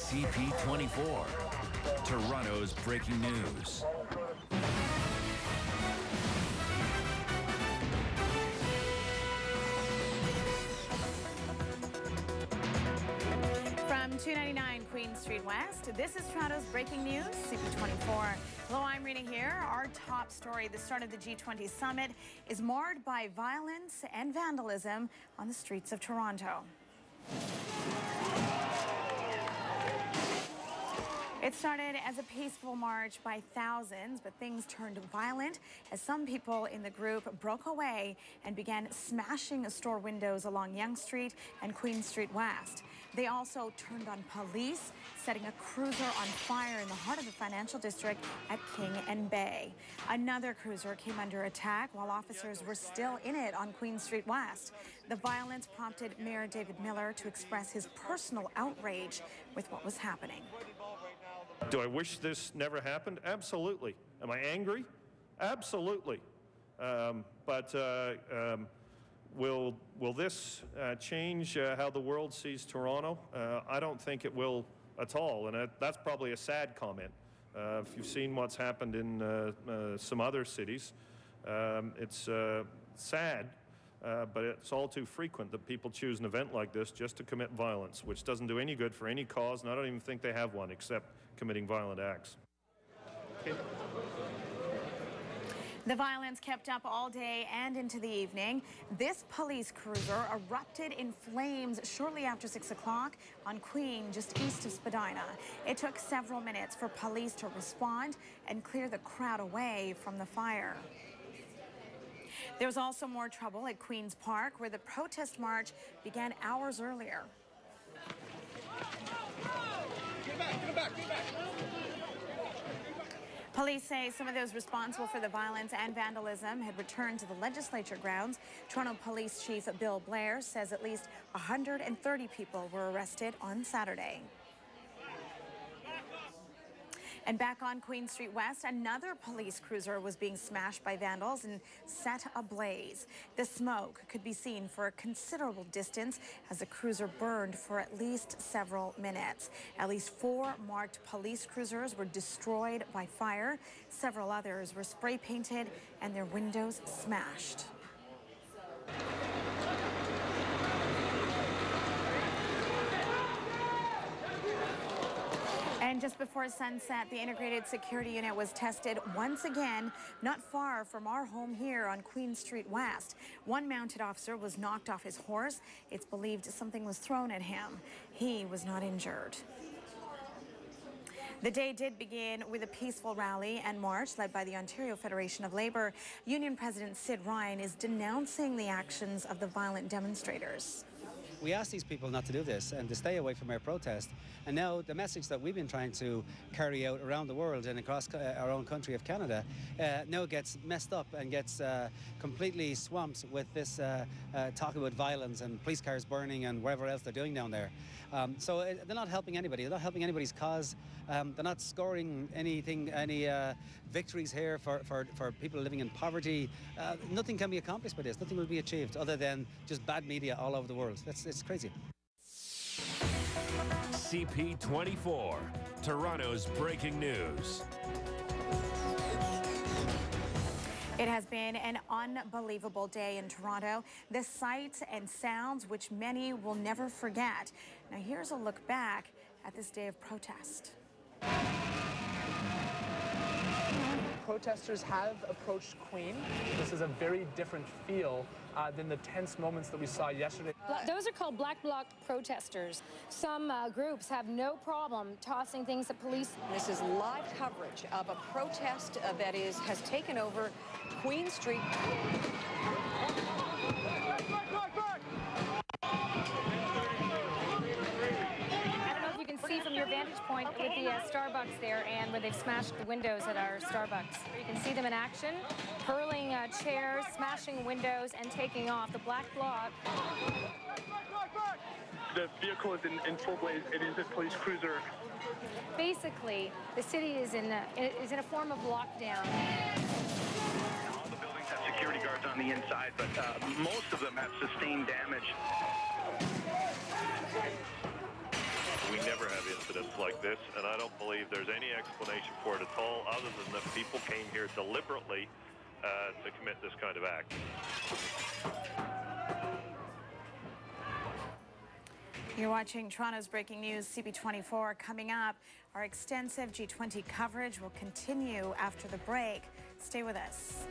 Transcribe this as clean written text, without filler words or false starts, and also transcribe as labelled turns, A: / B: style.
A: CP24, Toronto's breaking news.
B: From 299 Queen Street West, this is Toronto's breaking news, CP24. Hello, I'm reading here. Our top story, the start of the G20 summit, is marred by violence and vandalism on the streets of Toronto. It started as a peaceful march by thousands, but things turned violent as some people in the group broke away and began smashing store windows along Yonge Street and Queen Street West. They also turned on police, setting a cruiser on fire in the heart of the financial district at King and Bay. Another cruiser came under attack while officers were still in it on Queen Street West. The violence prompted Mayor David Miller to express his personal outrage with what was happening.
C: Do I wish this never happened? Absolutely. Am I angry? Absolutely. Will this change how the world sees Toronto? I don't think it will at all, and that's probably a sad comment. If you've seen what's happened in some other cities, it's sad, but it's all too frequent that people choose an event like this just to commit violence, which doesn't do any good for any cause, and I don't even think they have one except committing violent acts. Okay.
B: The violence kept up all day and into the evening. This police cruiser erupted in flames shortly after 6 o'clock on Queen, just east of Spadina. It took several minutes for police to respond and clear the crowd away from the fire. There was also more trouble at Queen's Park, where the protest march began hours earlier. Get back. Police say some of those responsible for the violence and vandalism had returned to the legislature grounds. Toronto Police Chief Bill Blair says at least 130 people were arrested on Saturday. And back on Queen Street West, another police cruiser was being smashed by vandals and set ablaze. The smoke could be seen for a considerable distance as the cruiser burned for at least several minutes. At least 4 marked police cruisers were destroyed by fire. Several others were spray painted and their windows smashed. And just before sunset, the integrated security unit was tested once again, not far from our home here on Queen Street West. One mounted officer was knocked off his horse. It's believed something was thrown at him. He was not injured. The day did begin with a peaceful rally and march led by the Ontario Federation of Labour. Union President Sid Ryan is denouncing the actions of the violent demonstrators.
D: We asked these people not to do this and to stay away from our protest. And now the message that we've been trying to carry out around the world and across our own country of Canada now gets messed up and gets completely swamped with this talk about violence and police cars burning and whatever else they're doing down there. So they're not helping anybody. They're not helping anybody's cause. They're not scoring any victories here for people living in poverty. Nothing can be accomplished by this. Nothing will be achieved other than just bad media all over the world. It's crazy.
A: CP24, Toronto's breaking news.
B: It has been an unbelievable day in Toronto. The sights and sounds which many will never forget. Now here's a look back at this day of protest.
E: Protesters have approached Queen. This is a very different feel than the tense moments that we saw yesterday.
F: Those are called black bloc protesters. Some groups have no problem tossing things at police.
G: This is live coverage of a protest that has taken over Queen Street.
F: See from your vantage point with the Starbucks there and where they've smashed the windows at our Starbucks. You can see them in action, hurling chairs, smashing windows, and taking off. The black bloc.
H: The vehicle is in full blaze. It is a police cruiser.
F: Basically, the city is in a form of lockdown.
H: All the buildings have security guards on the inside, but most of them have sustained damage.
C: We never have incidents incidents like this, and I don't believe there's any explanation for it at all other than that people came here deliberately to commit this kind of act.
B: You're watching Toronto's Breaking News, CP24. Coming up, our extensive G20 coverage will continue after the break. Stay with us.